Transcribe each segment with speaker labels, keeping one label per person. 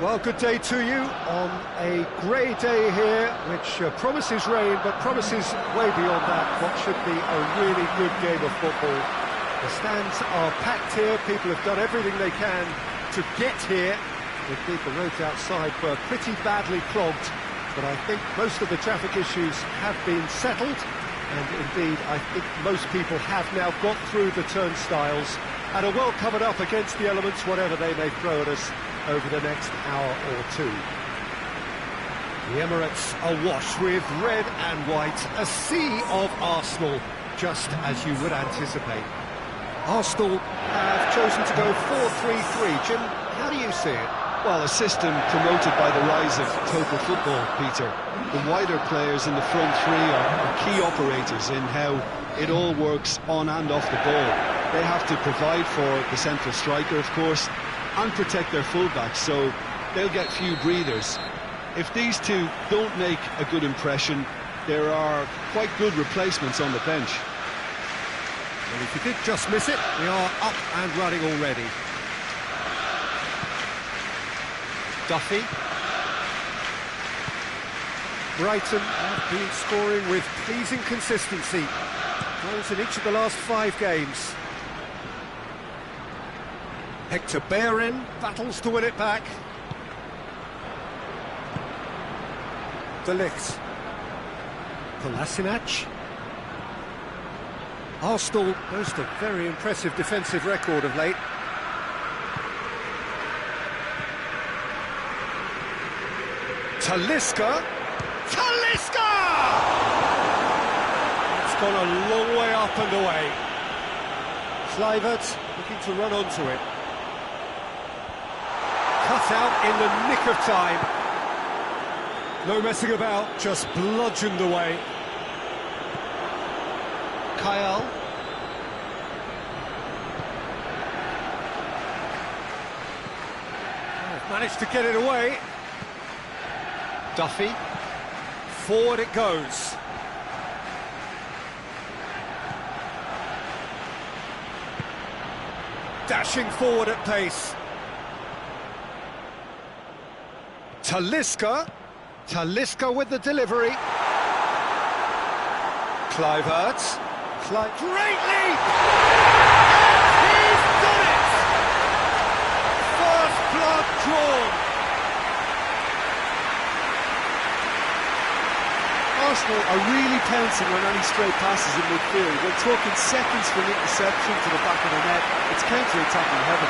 Speaker 1: Well, good day to you on a grey day here, which promises rain, but promises way beyond that what should be a really good game of football. The stands are packed here, people have done everything they can to get here. Indeed, the roads outside were pretty badly clogged, but I think most of the traffic issues have been settled, and indeed, I think most people have now got through the turnstiles and are well covered up against the elements, whatever they may throw at us over the next hour or two. The Emirates awash with red and white, a sea of Arsenal, just as you would anticipate. Arsenal have chosen to go 4-3-3. Jim, how do you see it?
Speaker 2: Well, a system promoted by the rise of total football, Peter. The wider players in the front three are key operators in how it all works on and off the ball. They have to provide for the central striker, of course, and protect their fullbacks, so they'll get few breathers. If these two don't make a good impression, there are quite good replacements on the bench.
Speaker 1: And if you did just miss it, we are up and running already. Duffy. Brighton have been scoring with pleasing consistency. Goals in each of the last 5 games. Hector Bellerin battles to win it back. De Ligt. Kolasinac. Arsenal boast a very impressive defensive record of late. Talisca! Talisca! It's gone a long way up and away. Kluivert looking to run onto it. Cut out in the nick of time. No messing about, just bludgeoned away. Kyle. Oh, managed to get it away. Duffy. Forward it goes. Dashing forward at pace. Talisca. Talisca with the delivery. Kluivert. Great leap! He's done it! First blood drawn.
Speaker 2: Arsenal are really pouncing on any stray passes in midfield. We're talking seconds from interception to the back of the net. It's counter-attacking heaven.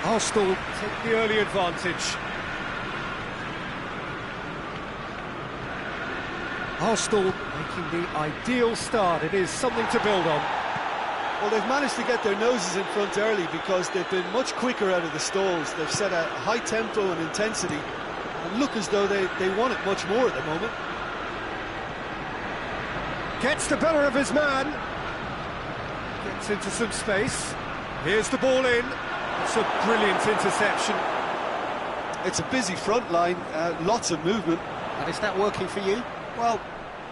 Speaker 1: Arsenal take the early advantage. Arsenal making the ideal start. It is something to build on.
Speaker 2: Well, they've managed to get their noses in front early because they've been much quicker out of the stalls. They've set a high tempo and intensity and look as though they want it much more at the moment.
Speaker 1: Gets the better of his man. Gets into some space. Here's the ball in. It's a brilliant interception.
Speaker 2: It's a busy front line, lots of movement.
Speaker 1: And is that working for you?
Speaker 2: Well,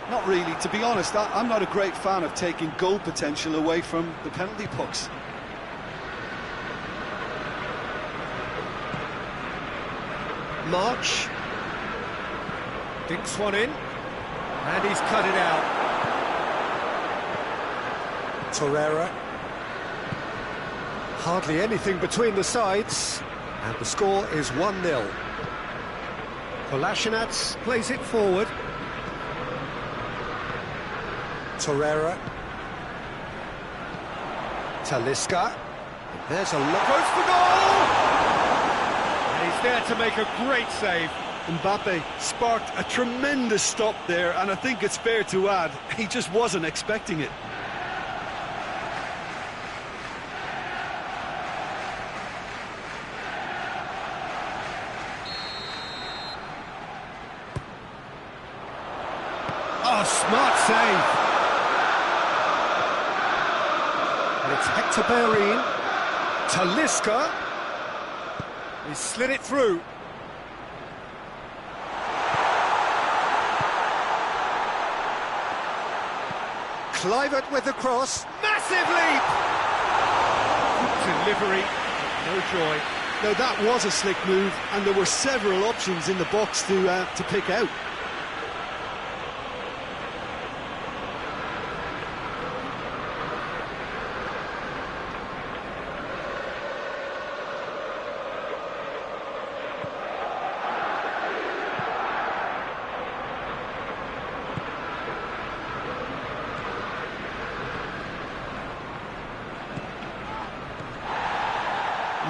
Speaker 2: not really. To be honest, I'm not a great fan of taking goal potential away from the penalty pucks.
Speaker 1: March. Dinks one in. And he's cut it out. Torreira. Hardly anything between the sides, and the score is 1-0. Kolasinac plays it forward. Torreira. Talisca. There's a look. Goes for goal! And he's there to make a great save.
Speaker 2: Mbappe sparked a tremendous stop there, and I think it's fair to add, he just wasn't expecting it.
Speaker 1: Oh, smart save. And it's Hector Bellerin. Talisca. He slid it through. Kluivert with the cross. Massive leap! Good delivery, no joy.
Speaker 2: Now that was a slick move, and there were several options in the box to pick out.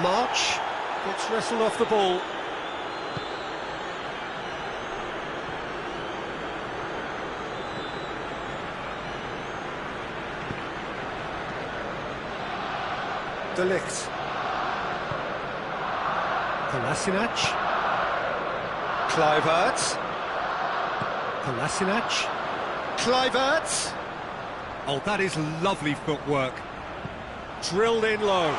Speaker 1: March gets wrestled off the ball. De Ligt. Kolasinac. Kluivert. Kolasinac. Kluivert. Oh, that is lovely footwork. Drilled in low.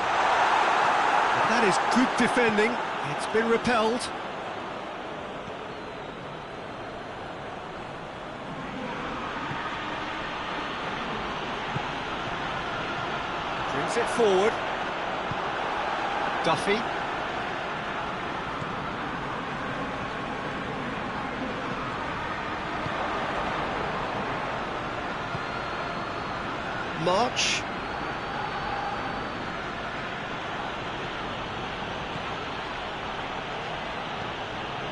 Speaker 1: That is good defending. It's been repelled. Brings it forward. Duffy. March.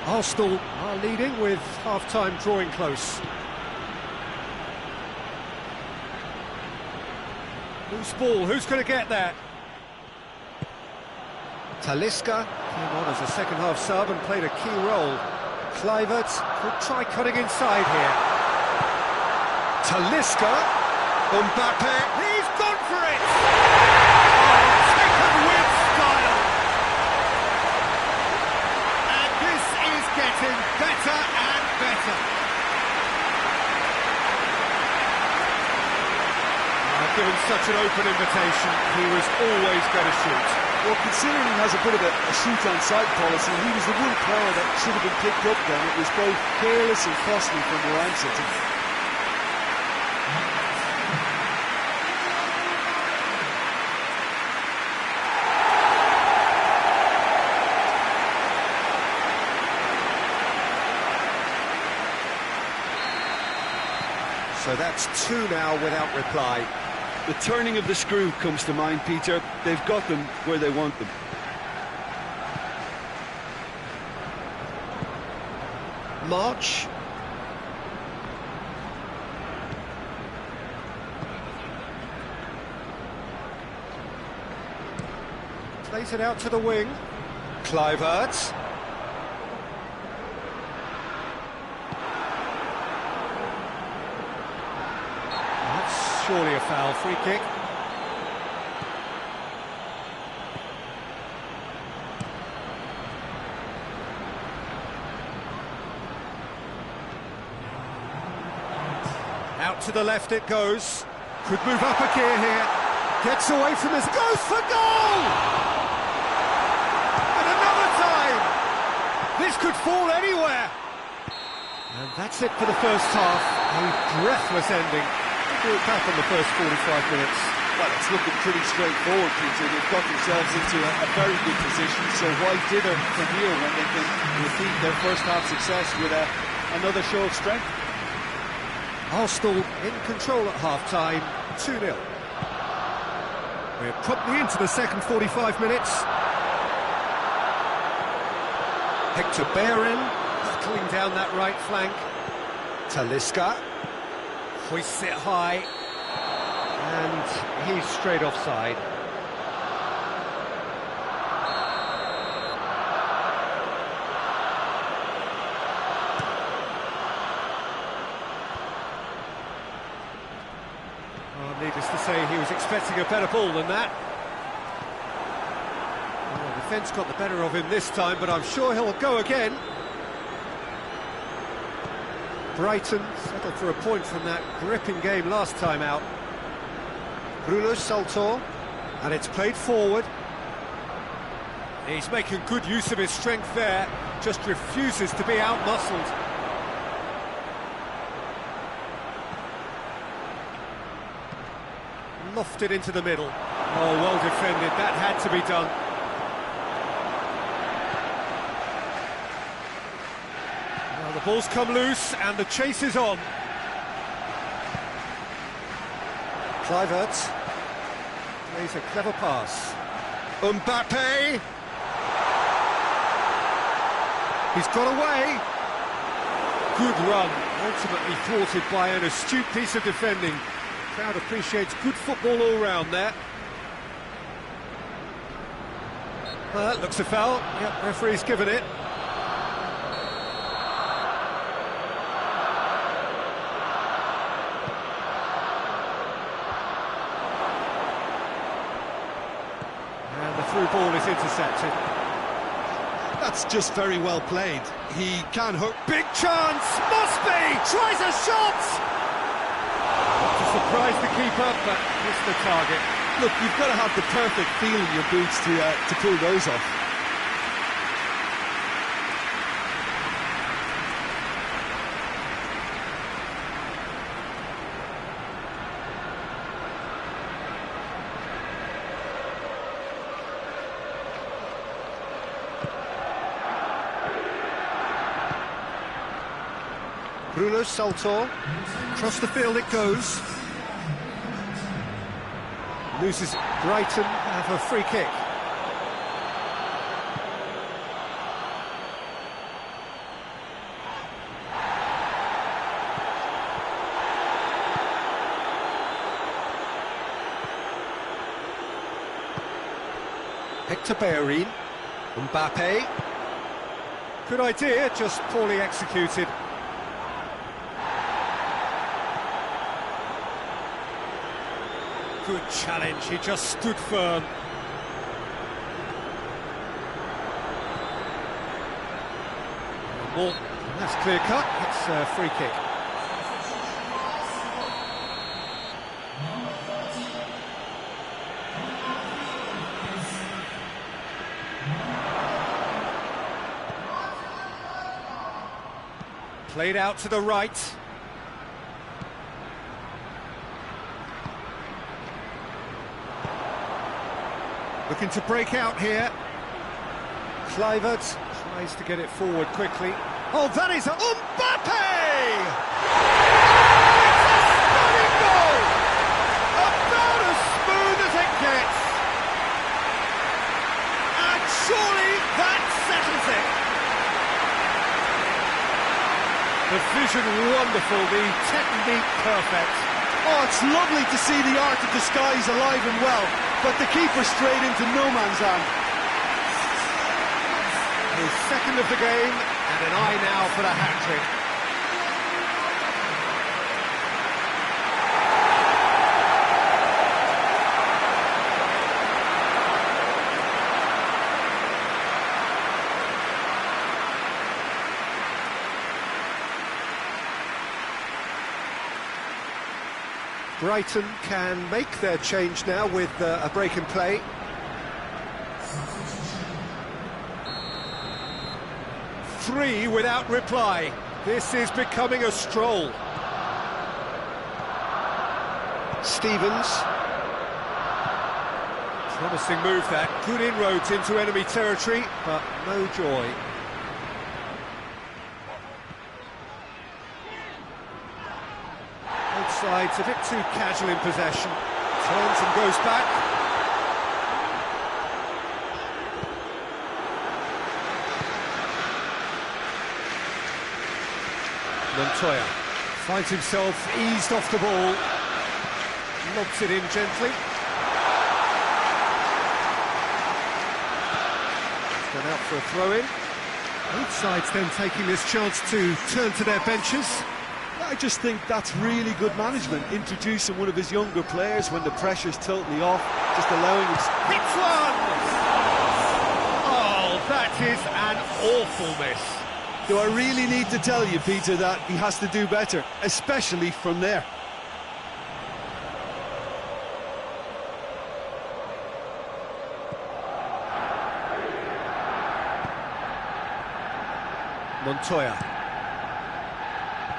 Speaker 1: Arsenal are leading with half-time drawing close. Loose ball, who's going to get that? Talisca came on as a second-half sub and played a key role. Kluivert could try cutting inside here. Talisca, Mbappe, he's gone for it! Oh, taken with style! And this is getting better and better. Given such an open invitation, he was always going to shoot.
Speaker 2: Well, considering he has a bit of a shoot-on-sight policy, he was the one player that should have been picked up then. It was both careless and costly from where I'm sitting.
Speaker 1: So that's two now without reply.
Speaker 2: The turning of the screw comes to mind, Peter. They've got them where they want them.
Speaker 1: March. Plays it out to the wing. Kluivert. Surely a foul, free kick. Out to the left it goes. Could move up a gear here. Gets away from this. Goes for goal! And another time! This could fall anywhere. And that's it for the first half. A breathless ending. We'll back on the first 45 minutes.
Speaker 2: Well, it's looking pretty straightforward, Peter. They've got themselves into a very good position, so why dither from here when they can repeat their first half success with another show of strength?
Speaker 1: Arsenal in control at half-time, 2-0. We're promptly into the second 45 minutes. Hector Bellerin battling down that right flank. Talisca hoists it high, and he's straight offside. Oh, needless to say, he was expecting a better ball than that. Well, the defence got the better of him this time, but I'm sure he'll go again. Brighton settled for a point from that gripping game last time out. Bruno Saltor, and it's played forward. He's making good use of his strength there, just refuses to be out-muscled. Lofted into the middle. Oh, well defended, that had to be done. Now the ball's come loose and the chase is on. Kluivert plays a clever pass. Mbappe! He's got away. Good run, ultimately thwarted by an astute piece of defending. The crowd appreciates good football all round there. Well, that looks a foul. Yep, referee's given it. And the through ball is intercepted.
Speaker 2: That's just very well played. He can hurt.
Speaker 1: Big chance! Must be! Tries a shot! Not to surprise the keeper, but missed the target.
Speaker 2: Look, you've got to have the perfect feel in your boots to pull those off.
Speaker 1: Bruno Saltor, across the field it goes. Loses. Brighton have a free kick. Hector Bellerin. Mbappe. Good idea, just poorly executed. Good challenge, he just stood firm. More, that's clear cut, it's a free kick. Played out to the right. Looking to break out here. Kluivert tries to get it forward quickly. Oh, that is Mbappe! It's a stunning goal! About as smooth as it gets. And surely that settles it. The vision wonderful, the technique perfect.
Speaker 2: Oh, it's lovely to see the art of the skies alive and well. But the keeper straight into no man's land.
Speaker 1: His second of the game, and an eye now for the hat-trick. Brighton can make their change now with a break in play. Three without reply. This is becoming a stroll. Stevens. Promising move that. Good inroads into enemy territory, but no joy. Sides a bit too casual in possession. Turns and goes back. Montoya finds himself eased off the ball. Lobs it in gently. Gone out for a throw-in. Both sides then taking this chance to turn to their benches.
Speaker 2: I just think that's really good management, introducing one of his younger players when the pressure's totally off, just allowing him...
Speaker 1: Hits one! Oh, that is an awful miss.
Speaker 2: Do I really need to tell you, Peter, that he has to do better, especially from there?
Speaker 1: Montoya.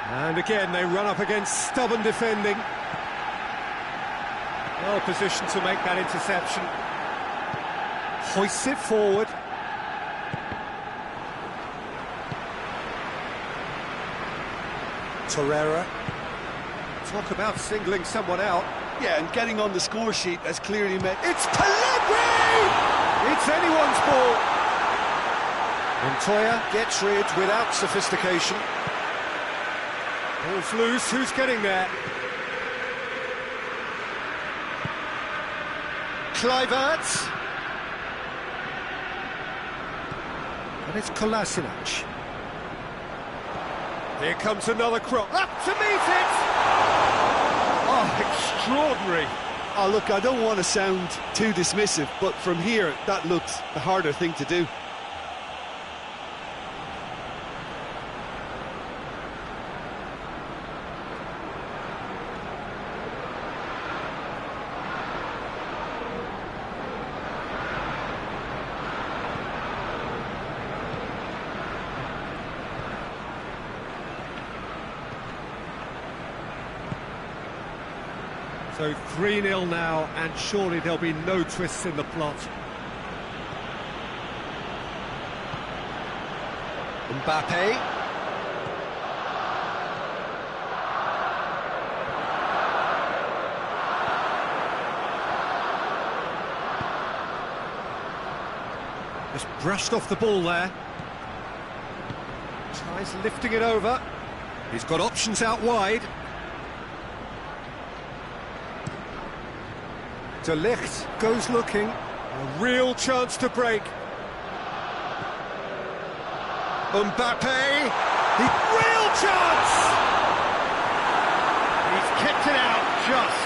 Speaker 1: And again, they run up against stubborn defending. Well positioned to make that interception. Hoists it forward. Torreira. Talk about singling someone out.
Speaker 2: Yeah, and getting on the score sheet has clearly meant...
Speaker 1: It's Pellegrini! It's anyone's ball. Montoya gets rid without sophistication. Ball's loose, who's getting there? Kluivert. And it's Kolasinac. Here comes another cross. Up to meet it! Oh, extraordinary.
Speaker 2: Oh, look, I don't want to sound too dismissive, but from here, that looks the harder thing to do.
Speaker 1: So 3-0 now, and surely there'll be no twists in the plot. Mbappe. Just brushed off the ball there. Tries lifting it over. He's got options out wide. De Ligt goes looking. A real chance to break. Mbappe. Real chance! He's kept it out just.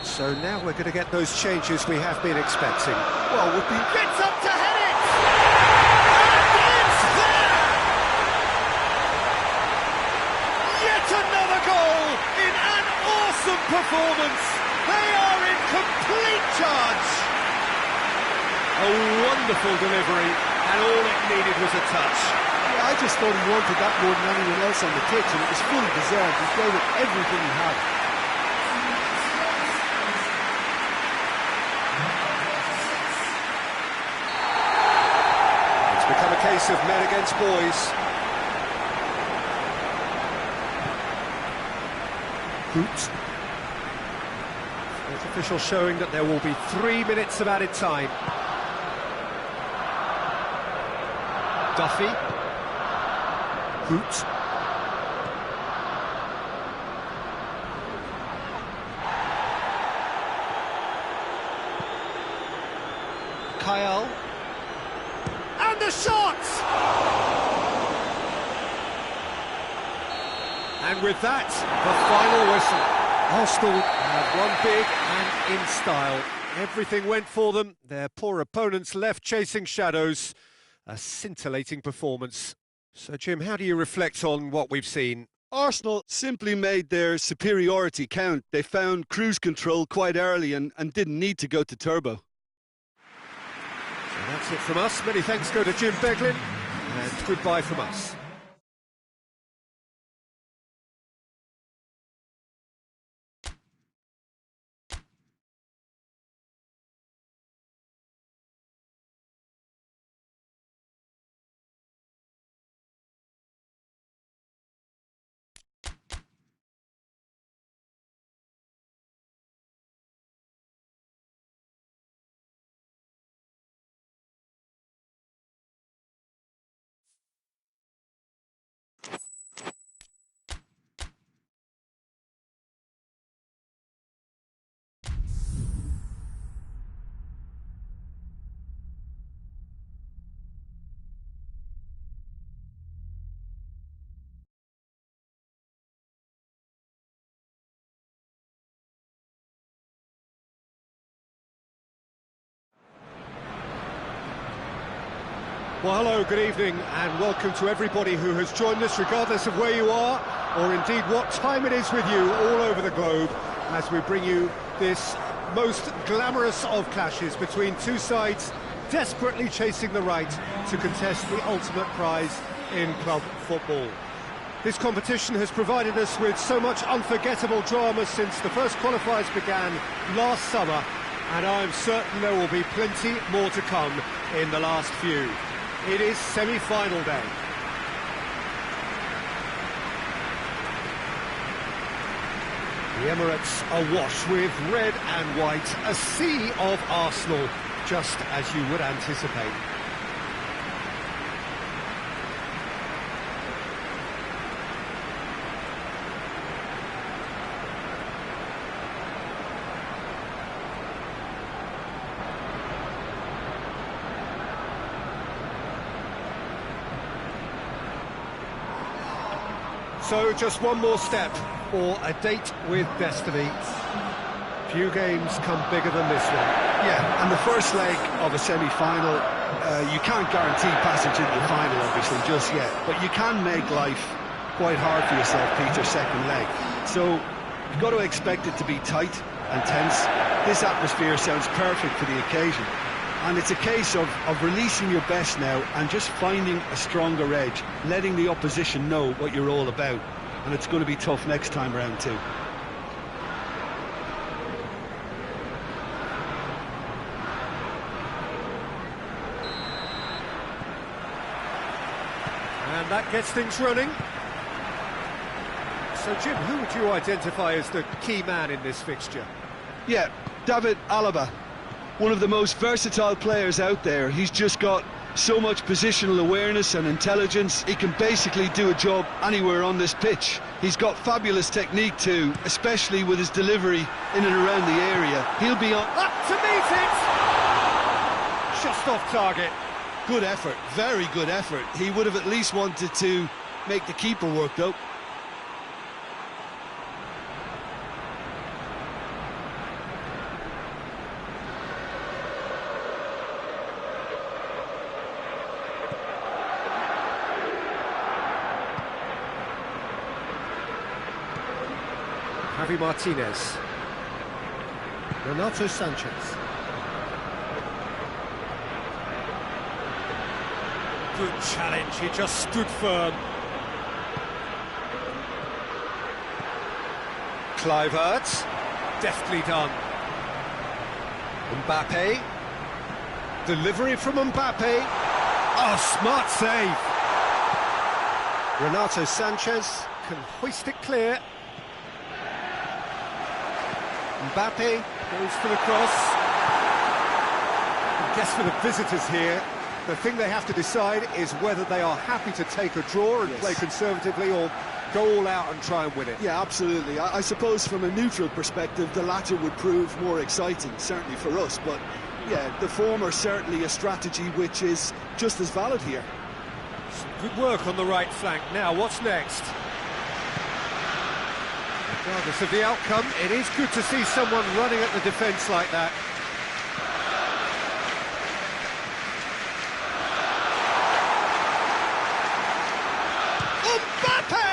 Speaker 1: So now we're going to get those changes we have been expecting. Well, would be... Gets up to head it! And it's there! Yet another goal in an awesome performance! They are in complete charge! A wonderful delivery, and all it needed was a touch.
Speaker 2: Yeah, I just thought he wanted that more than anyone else on the pitch, and it was fully deserved. He gave it everything he had.
Speaker 1: Become a case of men against boys. Hoots. Fourth official showing that there will be 3 minutes of added time. Duffy. Hoots. Kyle. And the shot! And with that, the final whistle. Arsenal have won big and in style. Everything went for them. Their poor opponents left chasing shadows. A scintillating performance. So, Jim, how do you reflect on what we've seen?
Speaker 2: Arsenal simply made their superiority count. They found cruise control quite early and didn't need to go to turbo.
Speaker 1: So that's it from us. Many thanks go to Jim Beglin, and goodbye from us. Well, hello, good evening, and welcome to everybody who has joined us, regardless of where you are, or indeed what time it is with you all over the globe, as we bring you this most glamorous of clashes between two sides desperately chasing the right to contest the ultimate prize in club football. This competition has provided us with so much unforgettable drama since the first qualifiers began last summer, and I'm certain there will be plenty more to come in the last few. It is semi-final day. The Emirates awash with red and white, a sea of Arsenal, just as you would anticipate. So just one more step for a date with destiny. Few games come bigger than this one.
Speaker 2: Yeah, and the first leg of a semi-final, you can't guarantee passage into the final, obviously, just yet. But you can make life quite hard for yourself, Peter, second leg. So you've got to expect it to be tight and tense. This atmosphere sounds perfect for the occasion. And it's a case of releasing your best now and just finding a stronger edge, letting the opposition know what you're all about. And it's going to be tough next time around too.
Speaker 1: And that gets things running. So, Jim, who would you identify as the key man in this fixture?
Speaker 2: Yeah, David Alaba. One of the most versatile players out there. He's just got so much positional awareness and intelligence. He can basically do a job anywhere on this pitch. He's got fabulous technique too, especially with his delivery in and around the area. He'll be on...
Speaker 1: Up to meet it! Just off target.
Speaker 2: Good effort, very good effort. He would have at least wanted to make the keeper work though.
Speaker 1: Javi Martinez. Renato Sanchez. Good challenge, he just stood firm. Kluivert, deftly done. Mbappe. Delivery from Mbappe. Oh, smart save. Renato Sanchez can hoist it clear. Mbappe goes for the cross. I guess for the visitors here, the thing they have to decide is whether they are happy to take a draw and play conservatively or go all out and try and win it.
Speaker 2: Yeah, absolutely. I suppose from a neutral perspective, the latter would prove more exciting, certainly for us. But, yeah, the former certainly a strategy which is just as valid here.
Speaker 1: Some good work on the right flank. Now, what's next? Regardless of the outcome, it is good to see someone running at the defence like that. Mbappe!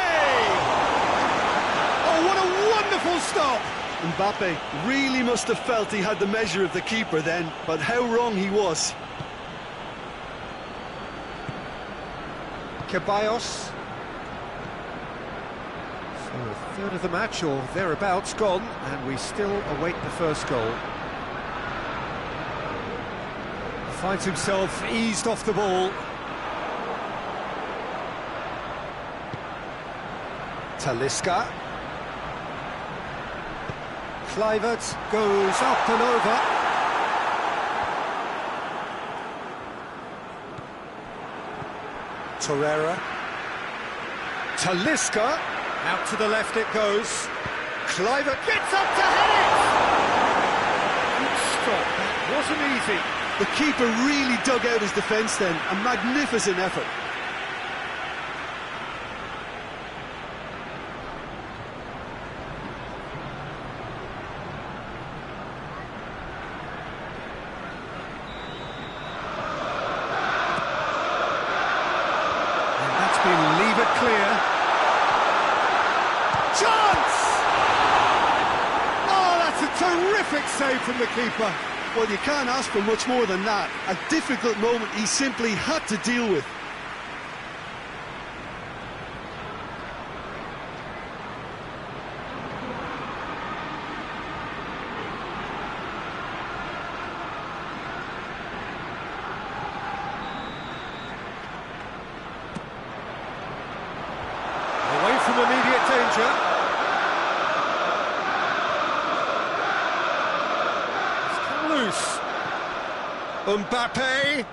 Speaker 1: Oh, what a wonderful stop!
Speaker 2: Mbappe really must have felt he had the measure of the keeper then, but how wrong he was.
Speaker 1: Ceballos. So a third of the match, or thereabouts, gone, and we still await the first goal. Finds himself eased off the ball. Talisca. Kluivert goes up and over. Torreira. Talisca. Out to the left it goes. Kluivert gets up to head it! Good stop, that wasn't easy.
Speaker 2: The keeper really dug out his defence then, a magnificent effort.
Speaker 1: Terrific save from the keeper.
Speaker 2: Well, you can't ask for much more than that. A difficult moment he simply had to deal with.
Speaker 1: Away from immediate danger. Loose. Mbappe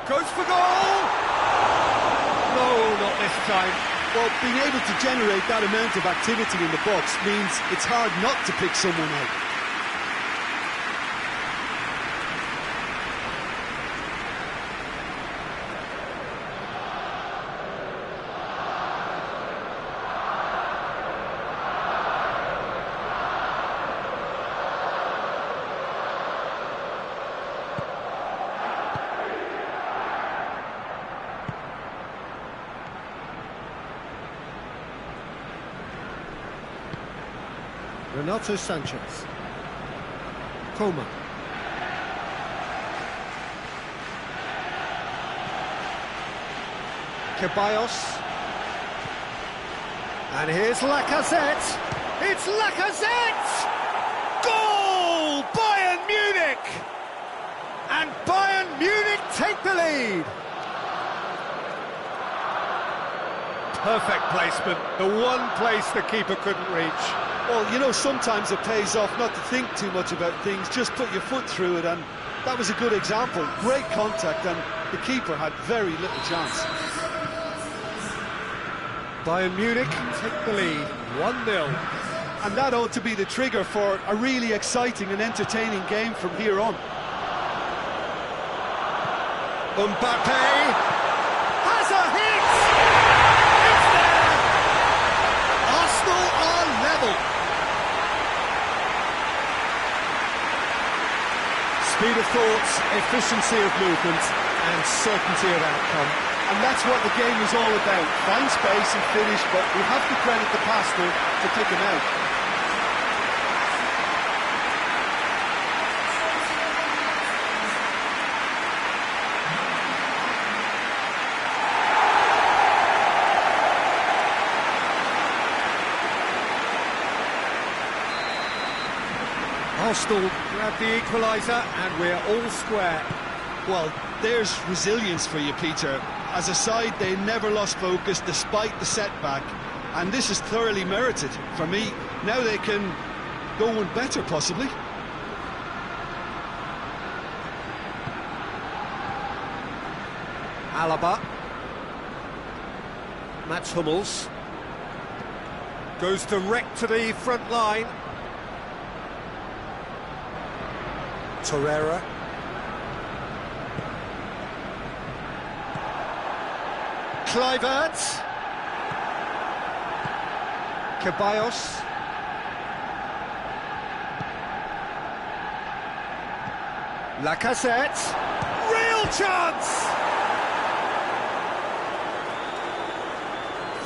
Speaker 1: goes for goal. No, not this time.
Speaker 2: Well, being able to generate that amount of activity in the box means it's hard not to pick someone out.
Speaker 1: Renato Sanchez. Coman. Ceballos. And here's Lacazette. It's Lacazette! Goal! Bayern Munich! And Bayern Munich take the lead. Perfect placement. The one place the keeper couldn't reach.
Speaker 2: Well, you know, sometimes it pays off not to think too much about things, just put your foot through it, and that was a good example. Great contact, and the keeper had very little chance.
Speaker 1: Bayern Munich take the lead, 1-0.
Speaker 2: And that ought to be the trigger for a really exciting and entertaining game from here on.
Speaker 1: Mbappe has a hit! It's there! Arsenal are level. Speed of thoughts, efficiency of movement, and certainty of outcome.
Speaker 2: And that's what the game is all about. Find space and finish, but we have to credit the passer to pick him out.
Speaker 1: Arsenal grab the equaliser and we're all square.
Speaker 2: Well, there's resilience for you, Peter. As a side, they never lost focus despite the setback, and this is thoroughly merited for me. Now they can go one better, possibly.
Speaker 1: Alaba. Mats Hummels. Goes direct to the front line. Torreira. Kluivert. Ceballos. Lacazette. Real chance!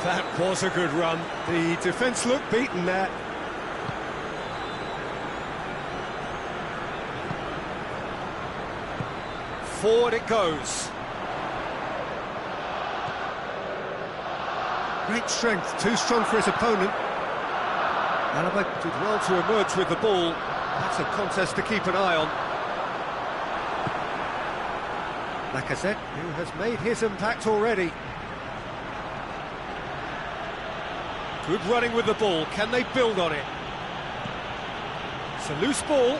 Speaker 1: That was a good run. The defence looked beaten there. Forward it goes. Great strength, too strong for his opponent. Alaba did well to emerge with the ball. That's a contest to keep an eye on. Lacazette, who has made his impact already. Good running with the ball. Can they build on it? It's a loose ball.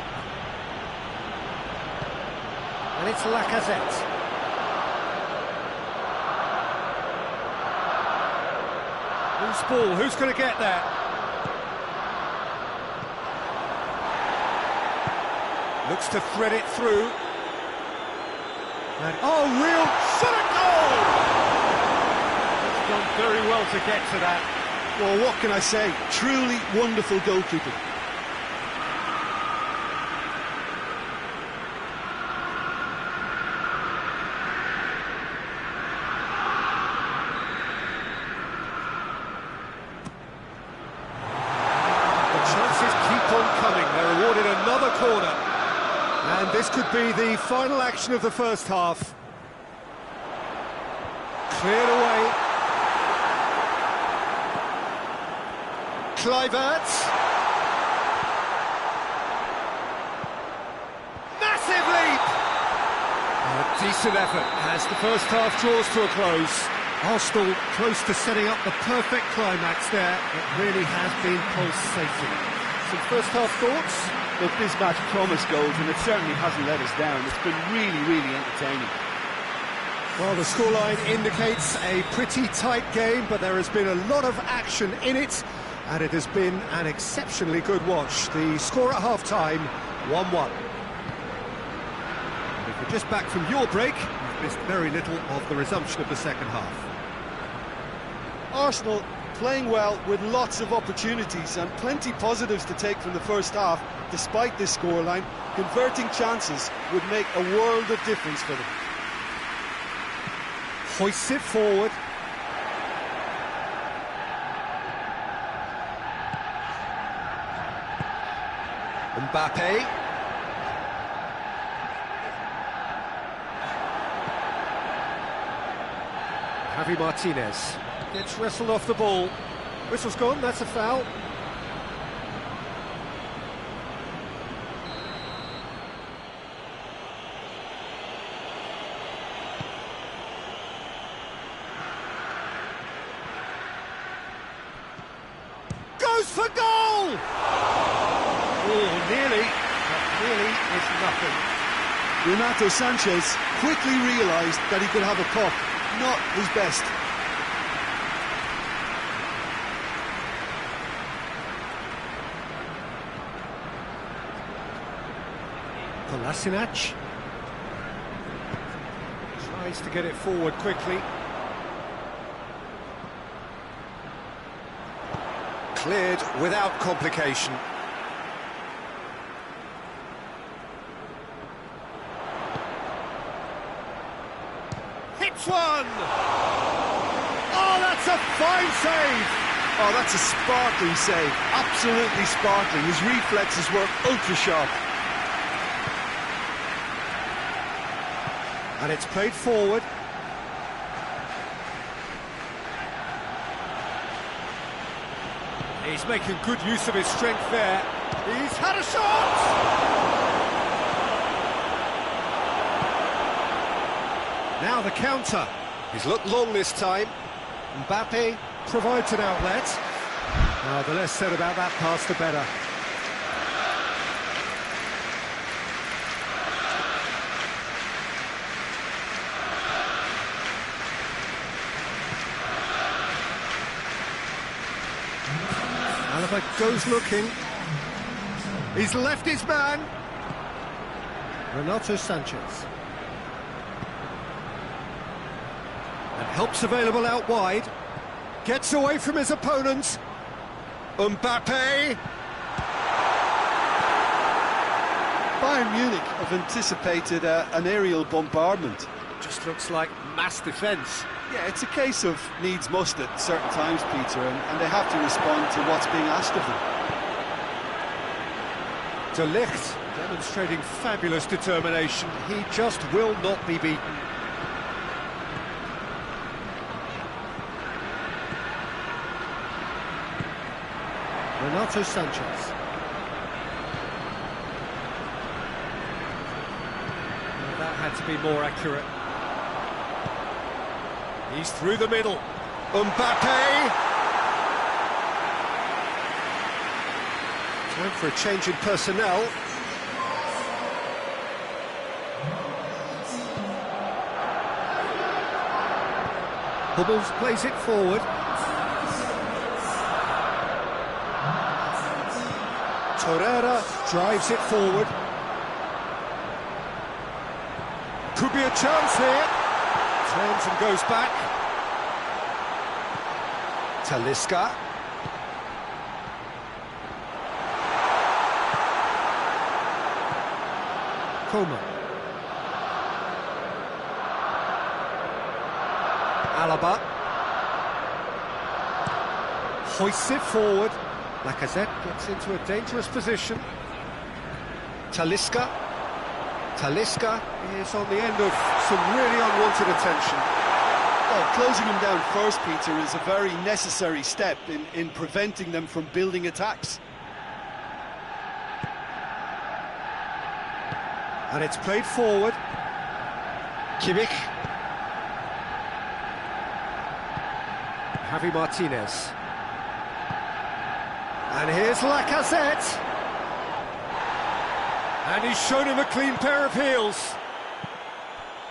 Speaker 1: And it's Lacazette. Loose ball, who's going to get there? Looks to thread it through. And, oh, real shot at goal! It's done very well to get to that.
Speaker 2: Well, what can I say? Truly wonderful goalkeeping.
Speaker 1: corner. And this could be the final action of the first half. Cleared away. Kluivert. Massive leap! A decent effort as the first half draws to a close. Arsenal close to setting up the perfect climax there. It really has been pulsating. Some first half thoughts?
Speaker 3: Look, this match promised goals and it certainly hasn't let us down. It's been really, really entertaining.
Speaker 1: Well, the scoreline indicates a pretty tight game, but there has been a lot of action in it, and it has been an exceptionally good watch. The score at half-time, 1-1. And if you're just back from your break, you've missed very little of the resumption of the second half.
Speaker 2: Arsenal playing well with lots of opportunities and plenty positives to take from the first half. Despite this scoreline, converting chances would make a world of difference for them.
Speaker 1: Hoists it forward. Mbappe. Javi Martinez gets wrestled off the ball. Whistle's gone, that's a foul. Goes for goal! Oh, nearly, but nearly is nothing.
Speaker 2: Renato Sanchez quickly realised that he could have a puck, not his best.
Speaker 1: Kolasinac tries to get it forward quickly. Cleared without complication. Hits one! Oh, that's a fine save!
Speaker 2: Oh, that's a sparkling save. Absolutely sparkling. His reflexes were ultra sharp.
Speaker 1: And it's played forward. He's making good use of his strength there. He's had a shot! Now the counter. He's looked long this time. Mbappe provides an outlet. Now, the less said about that pass, the better. Alaba goes looking. He's left his man. Renato Sanchez. And help's available out wide. Gets away from his opponent. Mbappe.
Speaker 2: Bayern Munich have anticipated an aerial bombardment.
Speaker 1: Just looks like mass defence.
Speaker 2: Yeah, it's a case of needs must at certain times, Peter, and they have to respond to what's being asked of them.
Speaker 1: De Ligt demonstrating fabulous determination. He just will not be beaten. Renato Sanchez. Well, that had to be more accurate. He's through the middle. Mbappe! Time for a change in personnel. Hummels plays it forward. Torreira drives it forward. Could be a chance here. Turns and goes back. Talisca. Coman. Alaba. Hoists it forward. Lacazette gets into a dangerous position. Talisca. Talisca is on the end of some really unwanted attention.
Speaker 2: Well, closing him down first, Peter, is a very necessary step in preventing them from building attacks.
Speaker 1: And it's played forward. Kimmich. Javi Martinez. And here's Lacazette. And he's shown him a clean pair of heels.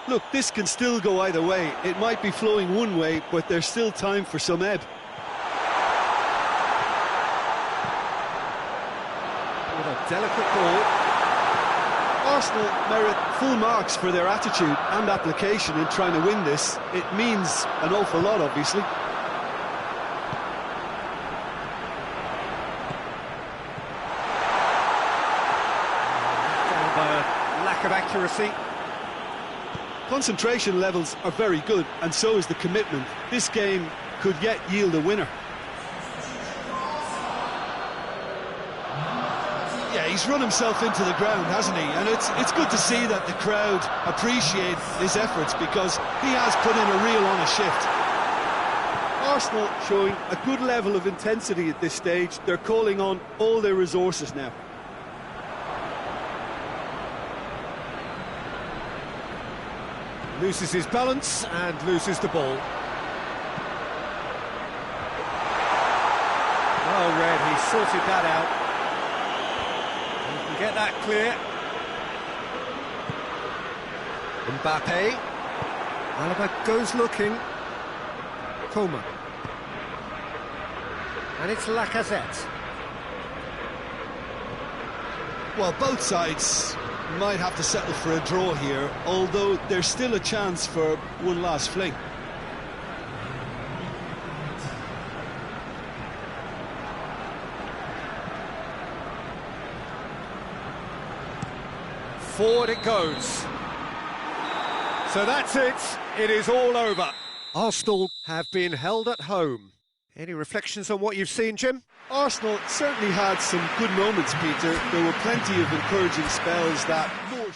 Speaker 2: Look, this can still go either way. It might be flowing one way, but there's still time for some ebb.
Speaker 1: With a delicate ball.
Speaker 2: Arsenal merit full marks for their attitude and application in trying to win this. It means an awful lot, obviously.
Speaker 1: Down by a lack of accuracy.
Speaker 2: Concentration levels are very good, and so is the commitment. This game could yet yield a winner. Yeah, he's run himself into the ground, hasn't he? And it's good to see that the crowd appreciate his efforts, because he has put in a real honest shift. Arsenal showing a good level of intensity at this stage. They're calling on all their resources now.
Speaker 1: Loses his balance and loses the ball. Well read, he sorted that out. He can get that clear. Mbappe. Alaba goes looking. Coman. And it's Lacazette.
Speaker 2: Well, both sides might have to settle for a draw here, although there's still a chance for one last fling.
Speaker 1: Forward it goes. So that's it. It is all over. Arsenal have been held at home. Any reflections on what you've seen, Jim?
Speaker 2: Arsenal certainly had some good moments, Peter. There were plenty of encouraging spells that more...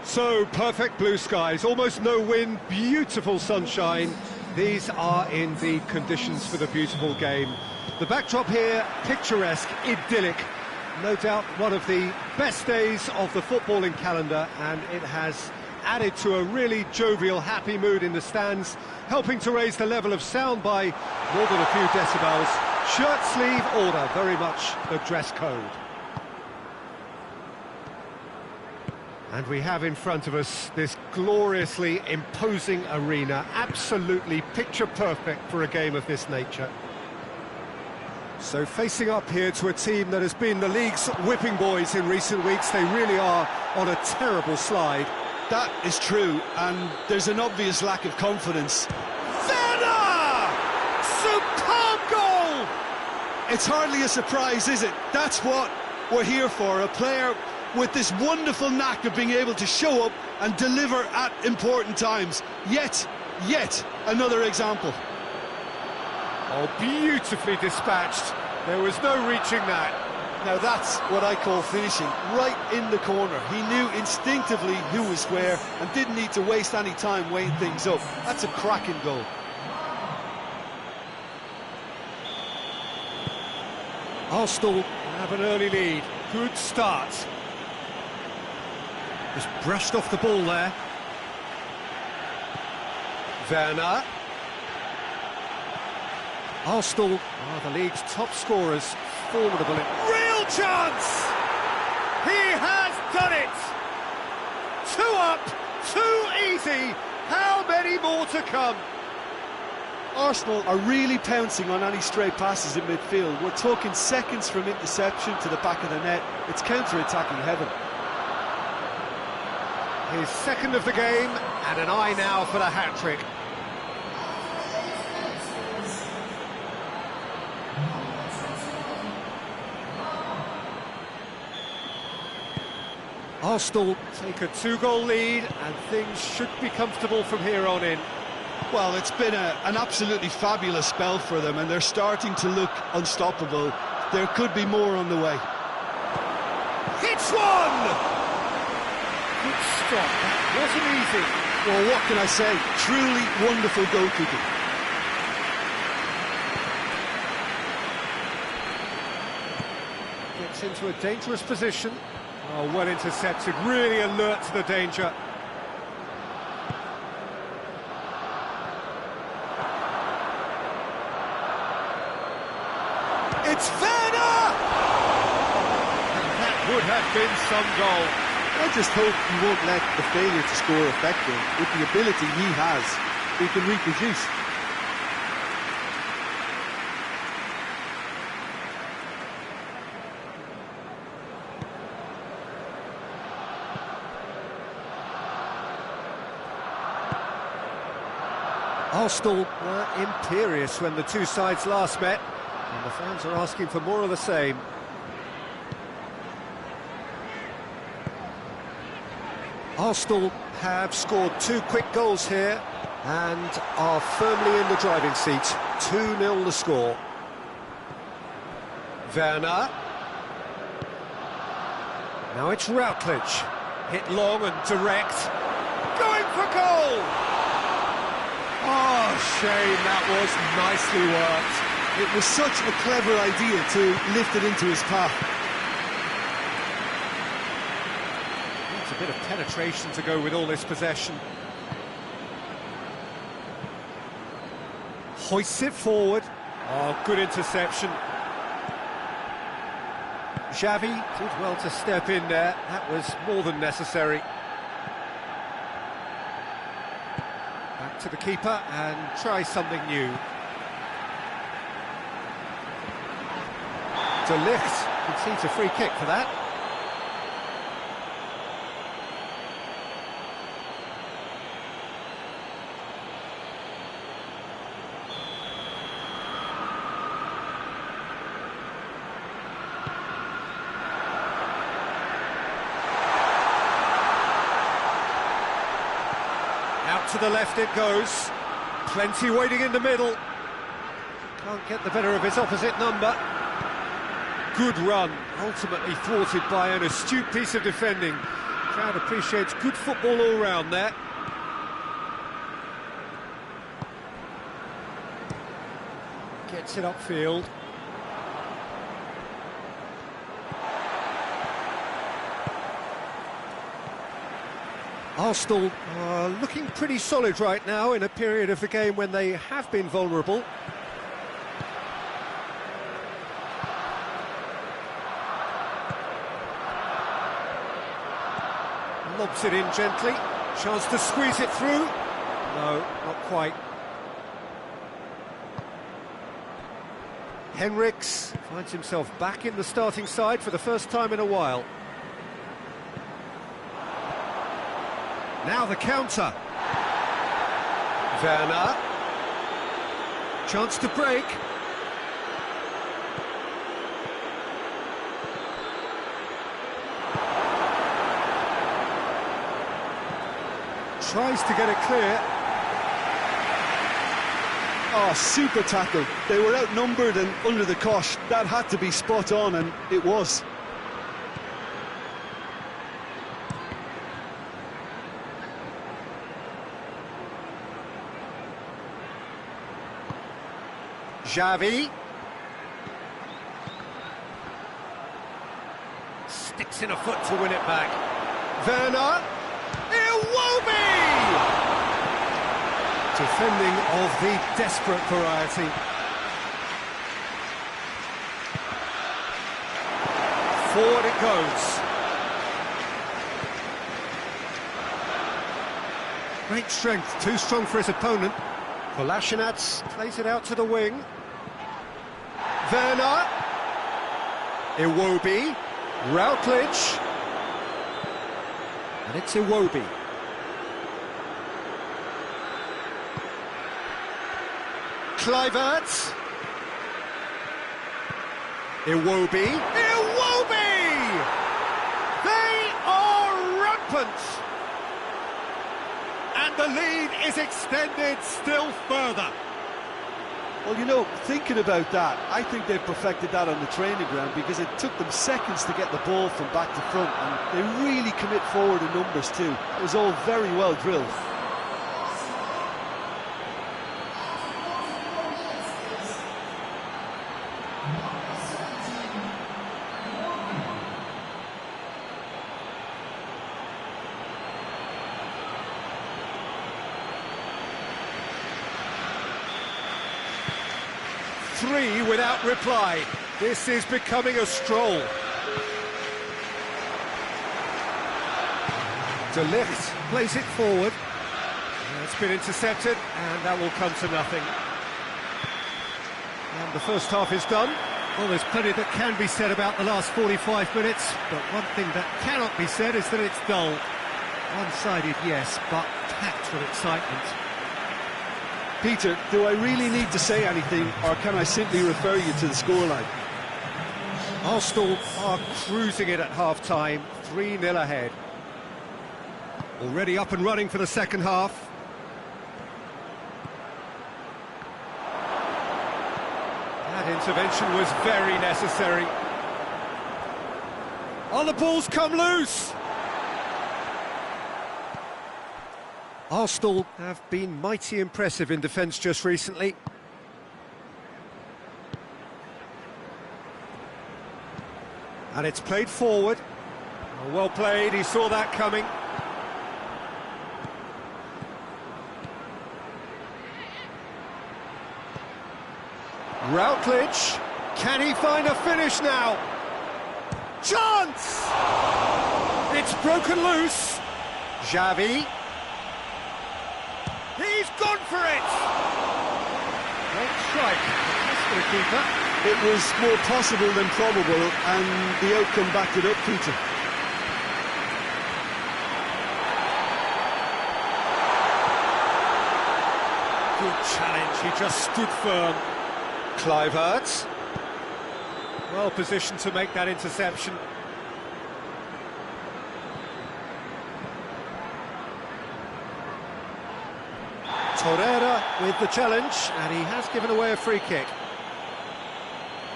Speaker 1: So, perfect blue skies, almost no wind, beautiful sunshine. These are in the conditions for the beautiful game. The backdrop here, picturesque, idyllic. No doubt one of the best days of the footballing calendar, and it has added to a really jovial, happy mood in the stands, helping to raise the level of sound by more than a few decibels. Shirt sleeve order, very much the dress code. And we have in front of us this gloriously imposing arena, absolutely picture perfect for a game of this nature. So facing up here to a team that has been the league's whipping boys in recent weeks, they really are on a terrible slide.
Speaker 2: That is true, and there's an obvious lack of confidence.
Speaker 1: Karena! Superb goal!
Speaker 2: It's hardly a surprise, is it? That's what we're here for, a player with this wonderful knack of being able to show up and deliver at important times. Yet another example.
Speaker 1: Oh, beautifully dispatched. There was no reaching that.
Speaker 2: Now that's what I call finishing, right in the corner. He knew instinctively who was where and didn't need to waste any time weighing things up. That's a cracking goal.
Speaker 1: Arsenal have an early lead. Good start. Just brushed off the ball there. Karena. Arsenal are the league's top scorers. Formidable. Real chance! He has done it! 2 up, 2 easy. How many more to come?
Speaker 2: Arsenal are really pouncing on any stray passes in midfield. We're talking seconds from interception to the back of the net. It's counter-attacking heaven.
Speaker 1: His second of the game, and an eye now for the hat-trick. Arsenal take a 2-goal lead, and things should be comfortable from here on in.
Speaker 2: Well, it's been an absolutely fabulous spell for them, and they're starting to look unstoppable. There could be more on the way.
Speaker 1: Hits one! Good stop, that wasn't easy.
Speaker 2: Well, what can I say? Truly wonderful goalkeeping.
Speaker 1: Gets into a dangerous position. Oh, well intercepted, really alert to the danger. It's Karena! And that would have been some goal.
Speaker 4: I just hope he won't let the failure to score affect him. With the ability he has, he can reproduce.
Speaker 1: Arsenal were imperious when the two sides last met, and the fans are asking for more of the same. Arsenal have scored 2 quick goals here and are firmly in the driving seat. 2-0 the score. Karena. Now it's Walkhtrough. Hit long and direct. Going for goal! Oh, shame, that was nicely worked.
Speaker 2: It was such a clever idea to lift it into his path.
Speaker 1: That's a bit of penetration to go with all this possession. Hoists it forward. Oh, good interception. Xavi did well to step in there. That was more than necessary. Back to the keeper and try something new. De Ligt concedes a free kick for that. Out to the left it goes. Plenty waiting in the middle. Can't get the better of his opposite number. Good run, ultimately thwarted by an astute piece of defending. Crowd appreciates good football all round there. Gets it upfield. Arsenal are looking pretty solid right now in a period of the game when they have been vulnerable. Lobs it in gently. Chance to squeeze it through. No, not quite. Henriks finds himself back in the starting side for the first time in a while. Now the counter. Werner. Chance to break. Tries to get it clear.
Speaker 2: Oh, super tackle. They were outnumbered and under the cosh. That had to be spot on, and it was.
Speaker 1: Xavi. Sticks in a foot to win it back. Werner. Iwobi! Defending of the desperate variety. Forward it goes. Great strength, too strong for his opponent. Kolasinac plays it out to the wing. Werner. Iwobi. Routledge. And it's Iwobi. Kluivert. Iwobi. Iwobi! They are rampant! And the lead is extended still further.
Speaker 2: Well, you know, thinking about that, I think they've perfected that on the training ground because it took them seconds to get the ball from back to front, and they really commit forward in numbers too. It was all very well drilled.
Speaker 1: Three without reply. This is becoming a stroll. De Ligt plays it forward. It's been intercepted, and that will come to nothing. And the first half is done. Well, there's plenty that can be said about the last 45 minutes, but one thing that cannot be said is that it's dull. One-sided, yes, but packed with excitement.
Speaker 2: Peter, do I really need to say anything, or can I simply refer you to the scoreline?
Speaker 1: Arsenal are cruising it at half-time, 3-0 ahead. Already up and running for the second half. That intervention was very necessary. Oh, the ball's come loose! Arsenal have been mighty impressive in defence just recently. And it's played forward. Oh, well played, he saw that coming. Routledge, can he find a finish now? Chance! It's broken loose. Xavi. He's gone for it! Great strike. That's for the keeper.
Speaker 2: It was more possible than probable, and the outcome backed it up, Peter.
Speaker 1: Good challenge, he just stood firm. Kluivert. Well positioned to make that interception. Torreira with the challenge, and he has given away a free kick.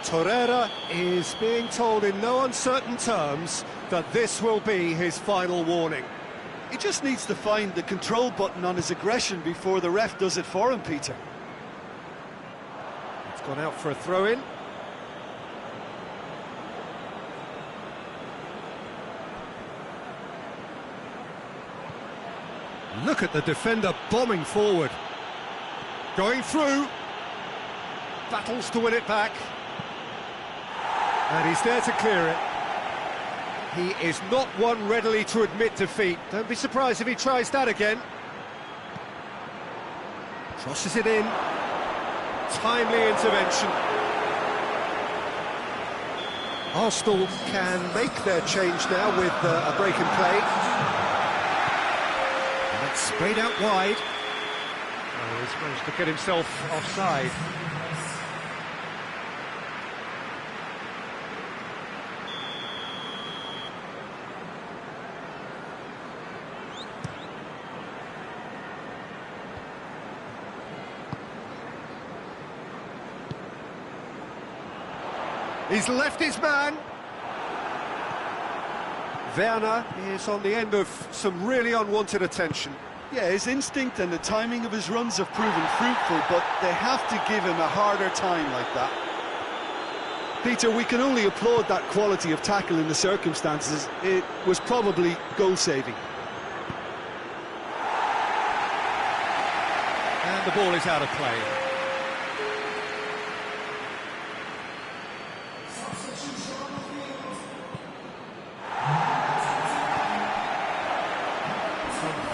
Speaker 1: Torreira is being told in no uncertain terms that this will be his final warning.
Speaker 2: He just needs to find the control button on his aggression before the ref does it for him, Peter.
Speaker 1: It's gone out for a throw-in. Look at the defender bombing forward. Going through. Battles to win it back. And he's there to clear it. He is not one readily to admit defeat. Don't be surprised if he tries that again. Crosses it in. Timely intervention. Arsenal can make their change now with a break in play. And it's sprayed out wide. Oh, he's managed to get himself offside. He's left his man. Werner is on the end of some really unwanted attention.
Speaker 2: Yeah, his instinct and the timing of his runs have proven fruitful, but they have to give him a harder time like that. Peter, we can only applaud that quality of tackle in the circumstances. It was probably goal-saving.
Speaker 1: And the ball is out of play.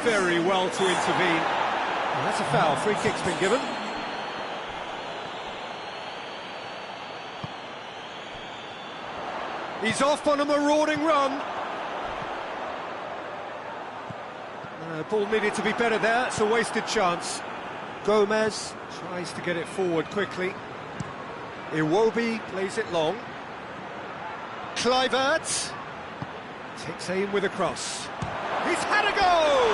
Speaker 1: Very well to intervene. Well, that's a foul. Free kick's been given. He's off on a marauding run. Ball needed to be better there. It's a wasted chance. Gomez tries to get it forward quickly. Iwobi plays it long. Kluivert takes aim with a cross. He's had a goal!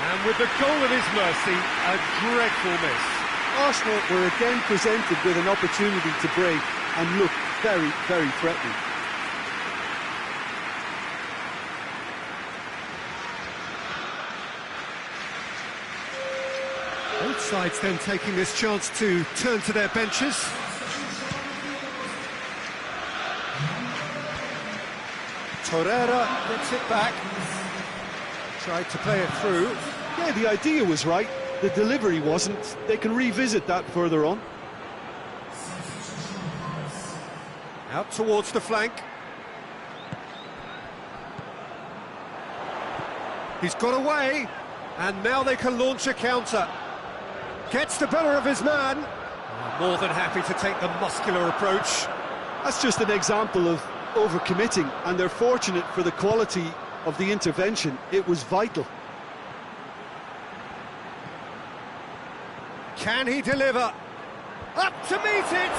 Speaker 1: And with the goal at his mercy, a dreadful miss.
Speaker 4: Arsenal were again presented with an opportunity to break and looked very, very threatening.
Speaker 1: Both sides then taking this chance to turn to their benches. Torreira gets it back. Tried to play it through.
Speaker 2: Yeah, the idea was right. The delivery wasn't. They can revisit that further on.
Speaker 1: Out towards the flank. He's got away, and now they can launch a counter. Gets the better of his man. More than happy to take the muscular approach.
Speaker 2: That's just an example of overcommitting, and they're fortunate for the quality of the intervention. It was vital.
Speaker 1: Can he deliver? Up to meet it!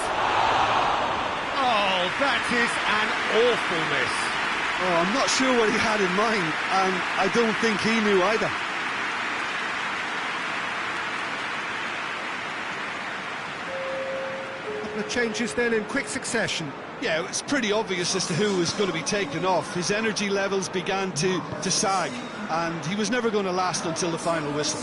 Speaker 1: Oh, that is an awful miss.
Speaker 2: Oh, I'm not sure what he had in mind, and I don't think he knew either.
Speaker 1: The changes then in quick succession.
Speaker 2: Yeah, it was pretty obvious as to who was going to be taken off. His energy levels began to sag, and he was never going to last until the final whistle.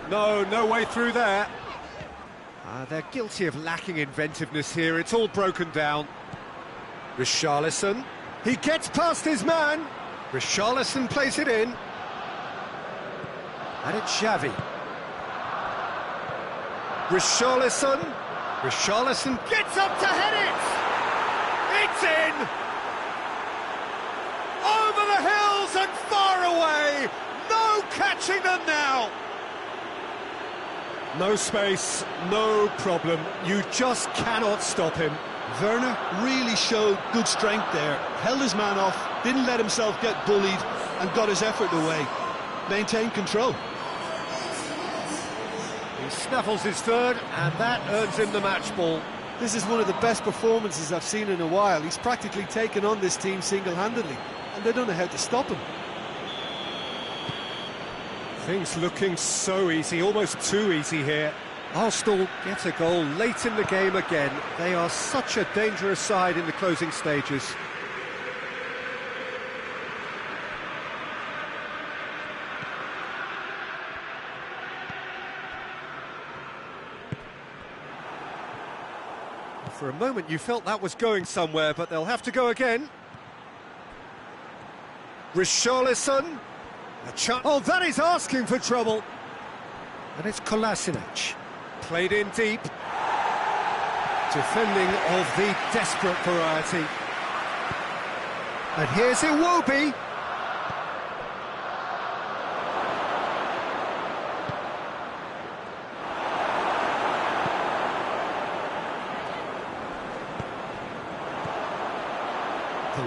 Speaker 1: No way through there. They're guilty of lacking inventiveness here. It's all broken down. Richarlison. He gets past his man. Richarlison plays it in. And it's Xavi. Richarlison gets up to head it! It's in! Over the hills and far away! No catching them now! No space, no problem. You just cannot stop him.
Speaker 2: Werner really showed good strength there. Held his man off, didn't let himself get bullied, and got his effort away. Maintained control.
Speaker 1: He snaffles his third, and that earns him the match ball.
Speaker 4: This is one of the best performances I've seen in a while. He's practically taken on this team single-handedly, and they don't know how to stop him.
Speaker 1: Things looking so easy, almost too easy here. Arsenal get a goal late in the game again. They are such a dangerous side in the closing stages. For a moment you felt that was going somewhere, but they'll have to go again. Richarlison. Oh, that is asking for trouble. And it's Kolasinac. Played in deep. Defending of the desperate variety. And here's Iwobi.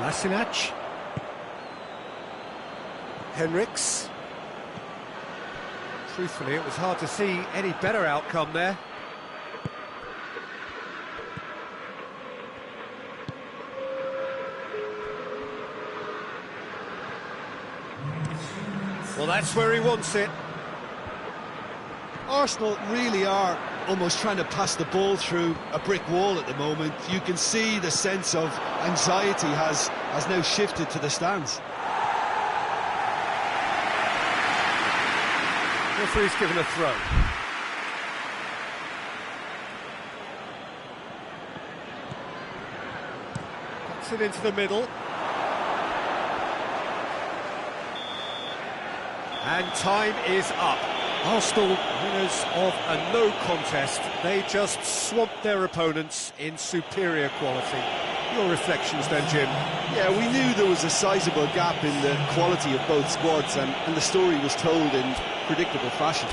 Speaker 1: Kolasinac. Henriks. Truthfully, it was hard to see any better outcome there. Well, that's where he wants it.
Speaker 2: Arsenal really are almost trying to pass the ball through a brick wall at the moment. You can see the sense of anxiety has now shifted to the stands.
Speaker 1: Referee's given a throw. Puts it into the middle. And time is up. Arsenal, winners of a no contest. They just swamped their opponents in superior quality. Your reflections then, Jim?
Speaker 4: Yeah, we knew there was a sizable gap in the quality of both squads, and the story was told in predictable fashion.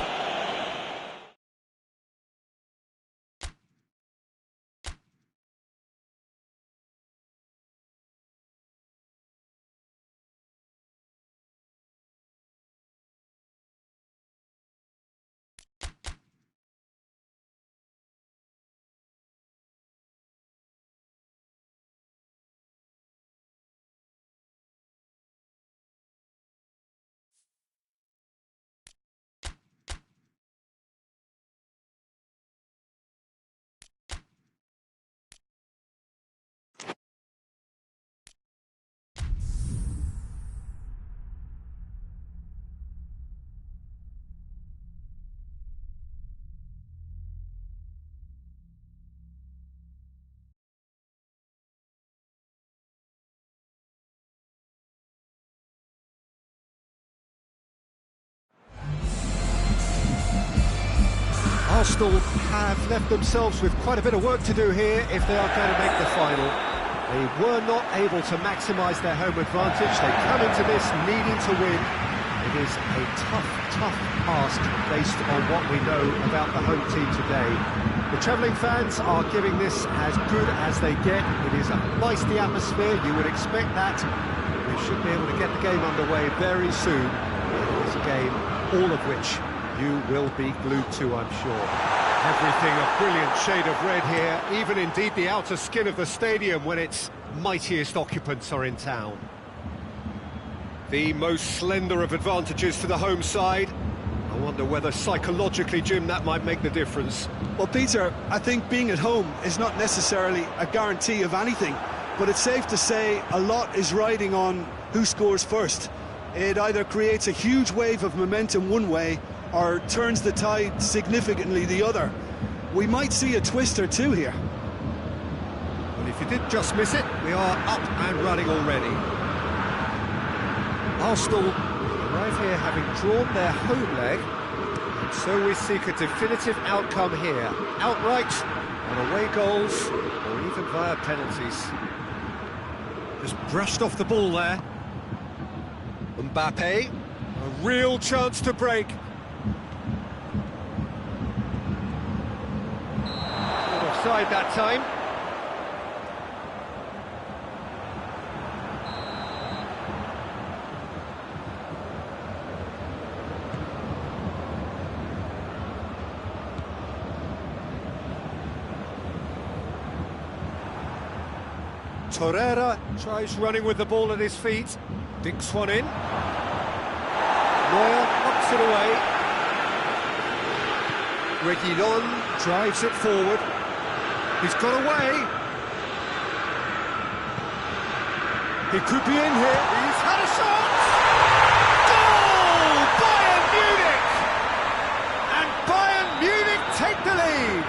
Speaker 1: Arsenal have left themselves with quite a bit of work to do here if they are going to make the final. They were not able to maximise their home advantage. They come into this needing to win. It is a tough task based on what we know about the home team today. The travelling fans are giving this as good as they get. It is a feisty atmosphere, you would expect that. We should be able to get the game underway very soon. It is a game, all of which you will be glued to, I'm sure. Everything a brilliant shade of red here, even indeed the outer skin of the stadium when its mightiest occupants are in town. The most slender of advantages to the home side. I wonder whether psychologically, Jim, that might make the difference.
Speaker 2: Well, Peter, I think being at home is not necessarily a guarantee of anything, but it's safe to say a lot is riding on who scores first. It either creates a huge wave of momentum one way or turns the tide significantly the other. We might see a twist or two here.
Speaker 1: Well, if you did just miss it, we are up and running already. Arsenal arrive here having drawn their home leg, and so we seek a definitive outcome here. Outright, on away goals, or even via penalties. Just brushed off the ball there. Mbappe, a real chance to break. Offside that time. Torreira tries running with the ball at his feet. Dinks one in. Neuer knocks it away. Reguilon drives it forward. He's got away. He could be in here. He's had a shot. Goal! Bayern Munich! And Bayern Munich take the lead.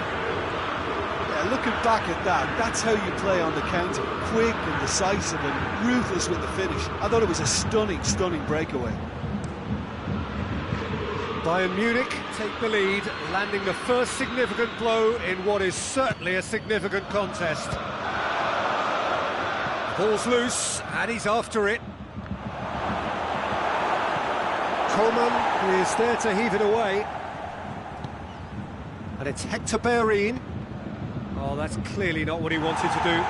Speaker 2: Yeah, looking back at that, that's how you play on the counter. Quick and decisive and ruthless with the finish. I thought it was a stunning breakaway.
Speaker 1: Bayern Munich take the lead, landing the first significant blow in what is certainly a significant contest. Ball's loose, and he's after it. Coman is there to heave it away. And it's Hector Bellerin. Oh, that's clearly not what he wanted to do.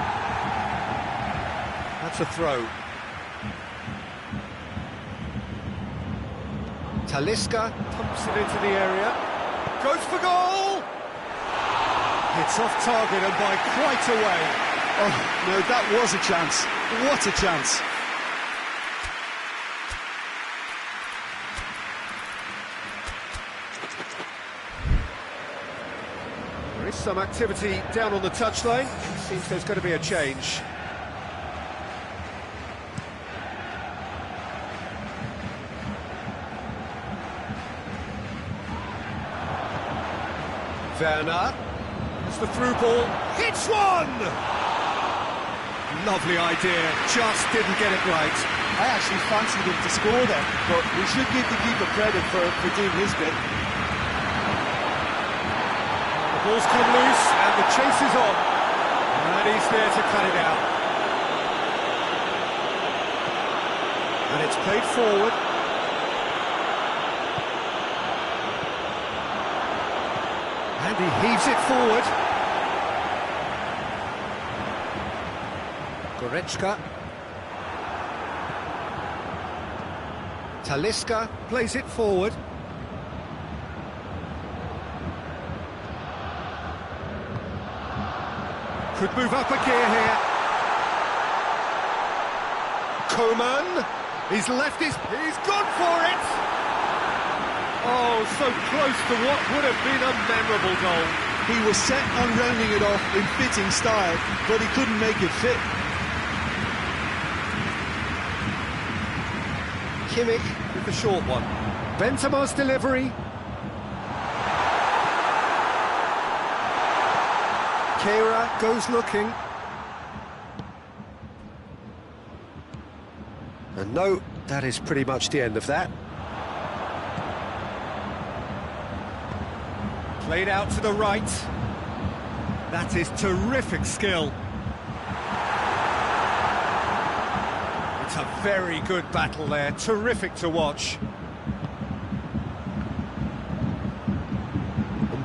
Speaker 1: That's a throw. Talisca pumps it into the area. Goes for goal! It's off target and by quite a way.
Speaker 2: Oh, no, that was a chance. What a chance.
Speaker 1: There is some activity down on the touchline. Seems there's going to be a change. Karena, it's the through ball, hits one! Lovely idea, just didn't get it right.
Speaker 4: I actually fancied him to score there, but we should give the keeper credit for doing his bit.
Speaker 1: The ball's come loose and the chase is on. And he's there to cut it out. And it's played forward. And he heaves it forward. Goretzka. Talisca plays it forward. Could move up a gear here. Coman. He's left his... He's gone for it! Oh, so close to what would have been a memorable goal.
Speaker 2: He was set on rounding it off in fitting style, but he couldn't make it fit.
Speaker 1: Kimmich with the short one. Benzema's delivery. Kehrer goes looking. And no, that is pretty much the end of that. Played out to the right. That is terrific skill. It's a very good battle there, terrific to watch.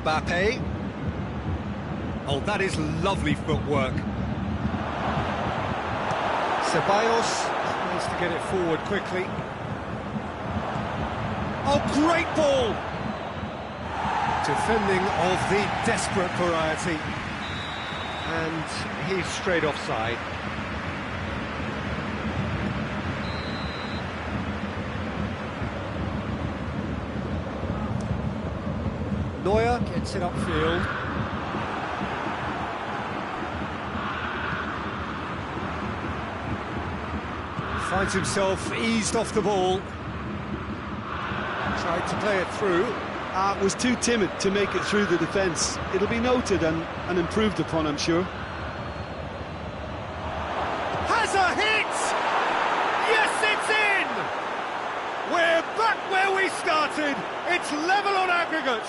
Speaker 1: Mbappe. Oh, that is lovely footwork. Ceballos needs to get it forward quickly. Oh, great ball! Defending of the desperate variety. And he's straight offside. Neuer gets it upfield. Finds himself eased off the ball. Tried to play it through.
Speaker 2: Was too timid to make it through the defence. It'll be noted and improved upon, I'm sure.
Speaker 1: Has a hit! Yes, it's in! We're back where we started. It's level on aggregate.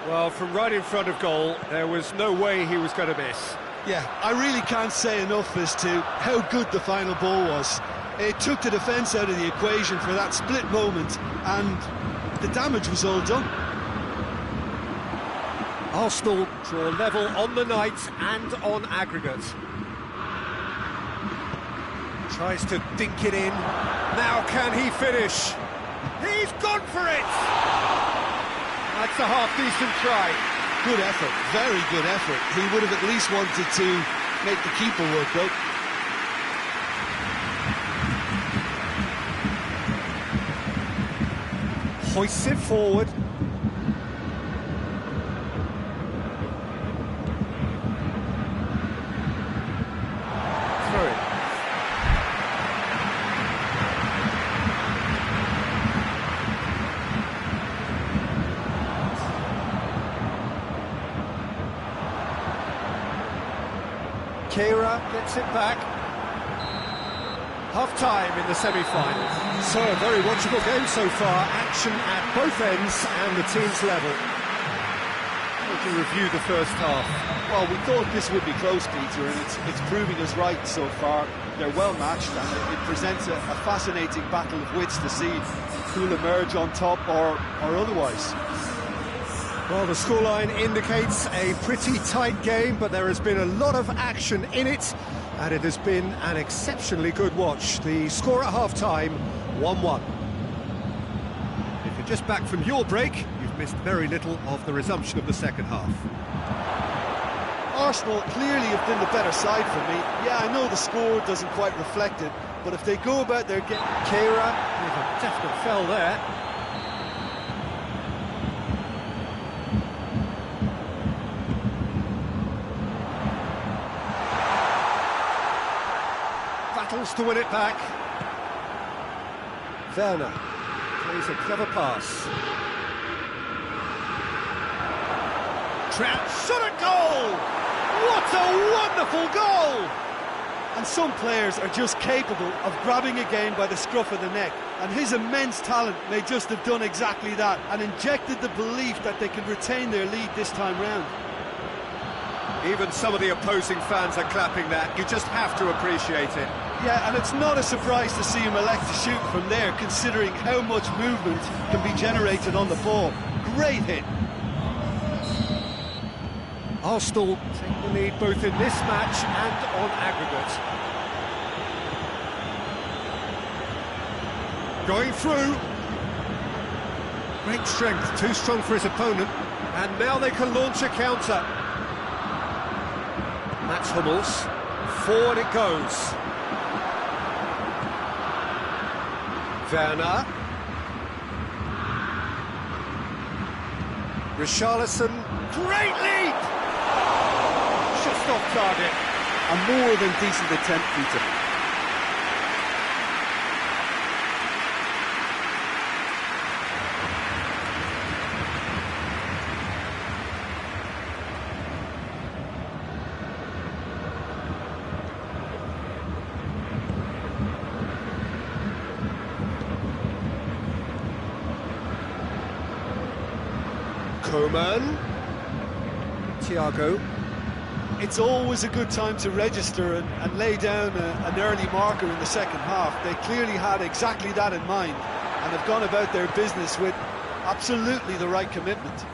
Speaker 1: Well, from right in front of goal, there was no way he was going to miss.
Speaker 2: Yeah, I really can't say enough as to how good the final ball was. It took the defence out of the equation for that split moment, and the damage was all done.
Speaker 1: Arsenal draw level on the night and on aggregate. Tries to dink it in. Now can he finish? He's gone for it! That's a half-decent try.
Speaker 2: Good effort, very good effort. He would have at least wanted to make the keeper work, though.
Speaker 1: Hoists it forward. Throw it. Kehrer gets it back. Half-time in the semi-finals. So a very watchable game so far. Action at both ends and the team's level. How do you review the first half?
Speaker 4: Well, we thought this would be close, Peter, and it's proving us right so far. They're well matched, and it presents a fascinating battle of wits to see who'll emerge on top or otherwise.
Speaker 1: Well, the scoreline indicates a pretty tight game, but there has been a lot of action in it, and it has been an exceptionally good watch. The score at half-time, 1-1. If you're just back from your break, you've missed very little of the resumption of the second half.
Speaker 2: Arsenal clearly have been the better side for me. Yeah, I know the score doesn't quite reflect it, but if they go about their game...
Speaker 1: Kira with a definite fell there. Battles to win it back. Werner plays a clever pass. Trout shot at goal! What a wonderful goal!
Speaker 2: And some players are just capable of grabbing a game by the scruff of the neck, and his immense talent may just have done exactly that and injected the belief that they can retain their lead this time round.
Speaker 1: Even some of the opposing fans are clapping that. You just have to appreciate it.
Speaker 2: Yeah, and it's not a surprise to see him elect to shoot from there, considering how much movement can be generated on the ball. Great hit.
Speaker 1: Arsenal take the lead both in this match and on aggregate. Going through. Great strength, too strong for his opponent. And now they can launch a counter. That's Hummels. Forward it goes. Werner. Richarlison. Great leap! Just off target.
Speaker 3: A more than decent attempt, Peter.
Speaker 1: Coman. Thiago.
Speaker 2: It's always a good time to register and lay down an early marker in the second half. They clearly had exactly that in mind and have gone about their business with absolutely the right commitment.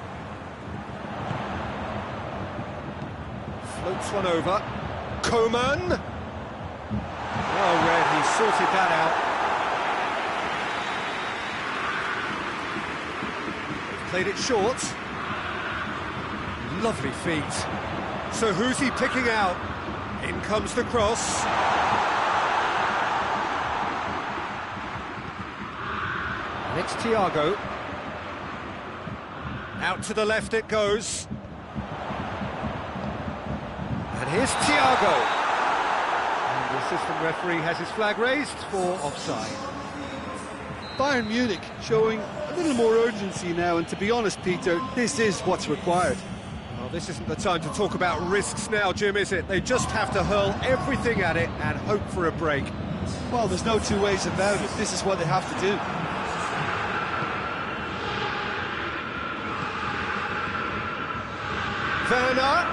Speaker 1: Floats one over. Coman. Well read, he sorted that out. Played it short. Lovely feet. So who's he picking out? In comes the cross. And it's Thiago. Out to the left it goes. And here's Thiago. And the assistant referee has his flag raised for offside.
Speaker 2: Bayern Munich showing a little more urgency now, and to be honest, Peter, this is what's required.
Speaker 1: Well, this isn't the time to talk about risks now, Jim, is it? They just have to hurl everything at it and hope for a break.
Speaker 2: Well, there's no two ways about it. This is what they have to do.
Speaker 1: Werner.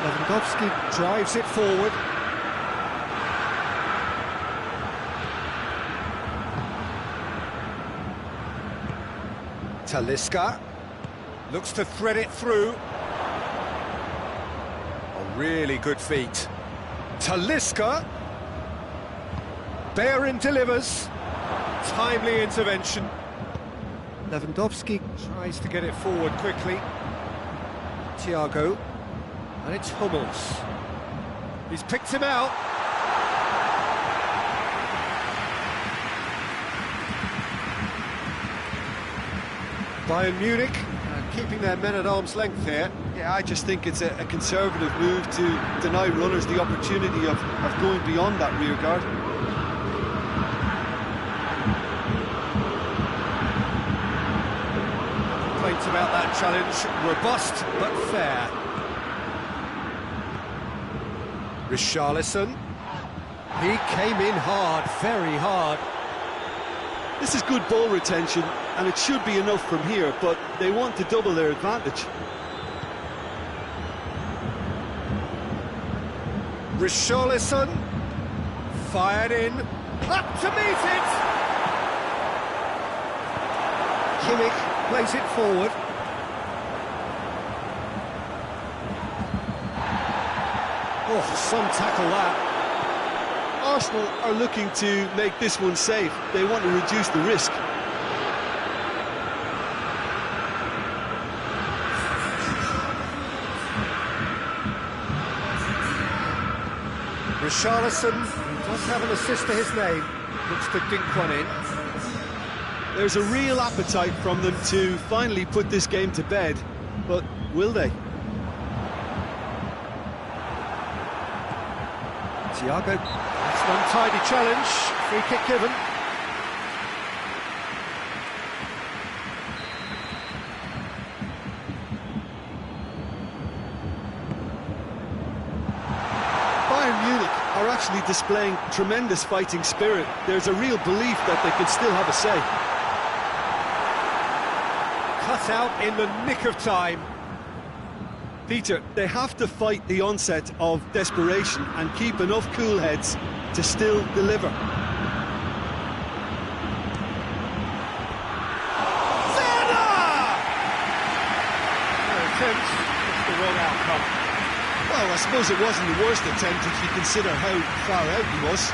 Speaker 1: Lewandowski drives it forward. Talisca looks to thread it through. A really good feat. Talisca. Bellerin delivers. Timely intervention. Lewandowski tries to get it forward quickly. Thiago. And it's Hummels. He's picked him out. Bayern Munich keeping their men at arm's length here.
Speaker 2: Yeah, I just think it's a conservative move to deny runners the opportunity of going beyond that rear guard.
Speaker 1: Complaints about that challenge, robust but fair. Richarlison. He came in hard, very hard.
Speaker 2: This is good ball retention, and it should be enough from here, but they want to double their advantage.
Speaker 1: Richarlison fired in, up to meet it. Kimmich plays it forward. Oh, some tackle that.
Speaker 2: Arsenal are looking to make this one safe. They want to reduce the risk.
Speaker 1: Richarlison does have an assist to his name. Looks to dink one in.
Speaker 2: There's a real appetite from them to finally put this game to bed, but will they?
Speaker 1: Tiyok, that's an untidy challenge. Free kick given.
Speaker 2: Bayern Munich are actually displaying tremendous fighting spirit. There's a real belief that they can still have a say.
Speaker 1: Cut out in the nick of time.
Speaker 2: Peter, they have to fight the onset of desperation and keep enough cool heads to still deliver.
Speaker 1: Attempt, just the wrong outcome.
Speaker 2: Well, I suppose it wasn't the worst attempt if you consider how far out he was.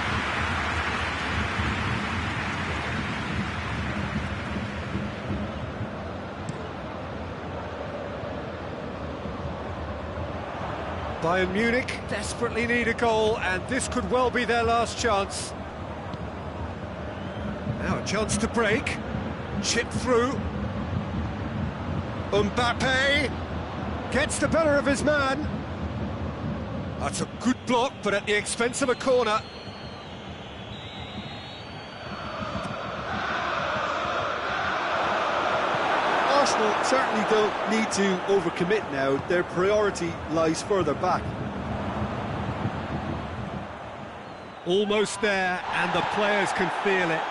Speaker 1: Bayern Munich desperately need a goal, and this could well be their last chance. Now a chance to break. Chip through. Mbappe gets the better of his man. That's a good block, but at the expense of a corner.
Speaker 2: Arsenal certainly don't need to overcommit now. Their priority lies further back.
Speaker 1: Almost there, and the players can feel it.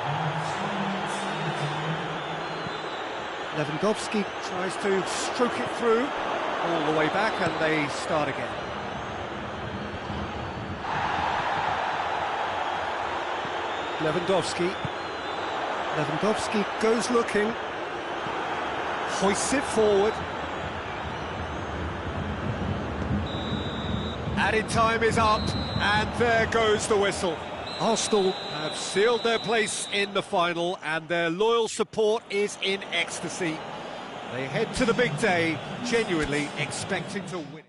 Speaker 1: Lewandowski tries to stroke it through, all the way back, and they start again. Lewandowski goes looking. Hoists it forward. Added time is up, and there goes the whistle. Arsenal have sealed their place in the final, and their loyal support is in ecstasy. They head to the big day, genuinely expecting to win.